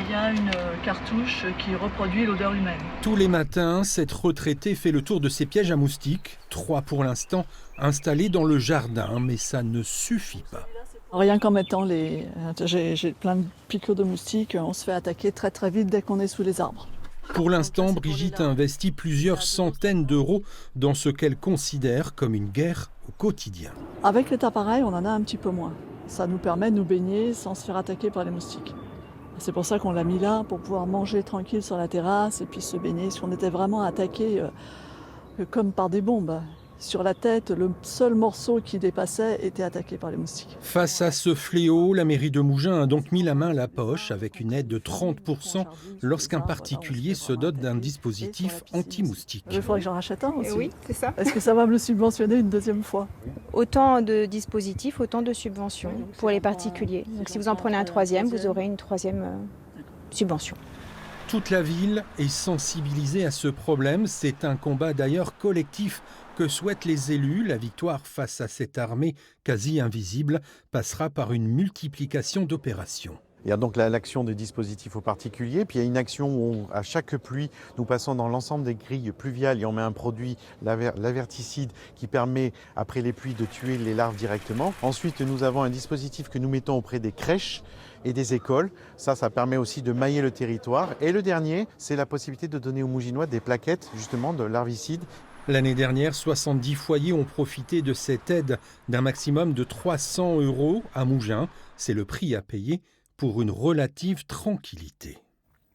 il y a une cartouche qui reproduit l'odeur humaine. Tous les matins, cette retraitée fait le tour de ses pièges à moustiques, 3 pour l'instant, installés dans le jardin, mais ça ne suffit pas. Rien qu'en mettant j'ai plein de piqûres de moustiques, on se fait attaquer très très vite dès qu'on est sous les arbres. Pour l'instant, Brigitte a investi plusieurs centaines d'euros dans ce qu'elle considère comme une guerre au quotidien. Avec cet appareil, on en a un petit peu moins. Ça nous permet de nous baigner sans se faire attaquer par les moustiques. C'est pour ça qu'on l'a mis là, pour pouvoir manger tranquille sur la terrasse et puis se baigner. Parce qu'on était vraiment attaqué comme par des bombes. Sur la tête, le seul morceau qui dépassait était attaqué par les moustiques. Face à ce fléau, la mairie de Mougins a donc mis la main à la poche avec une aide de 30% lorsqu'un particulier se dote d'un dispositif anti-moustique. Il faudrait que j'en rachète un aussi. Oui, c'est ça. Est-ce que ça va me le subventionner une deuxième fois? Autant de dispositifs, autant de subventions pour les particuliers. Donc si vous en prenez un troisième, vous aurez une troisième subvention. Toute la ville est sensibilisée à ce problème. C'est un combat d'ailleurs collectif que souhaitent les élus. La victoire face à cette armée quasi invisible passera par une multiplication d'opérations. Il y a donc l'action de dispositifs aux particuliers, puis il y a une action où à chaque pluie, nous passons dans l'ensemble des grilles pluviales et on met un produit, l'averticide, qui permet, après les pluies, de tuer les larves directement. Ensuite, nous avons un dispositif que nous mettons auprès des crèches et des écoles. Ça permet aussi de mailler le territoire. Et le dernier, c'est la possibilité de donner aux Mouginois des plaquettes, justement, de larvicides. L'année dernière, 70 foyers ont profité de cette aide d'un maximum de 300 € à Mougins. C'est le prix à payer pour une relative tranquillité.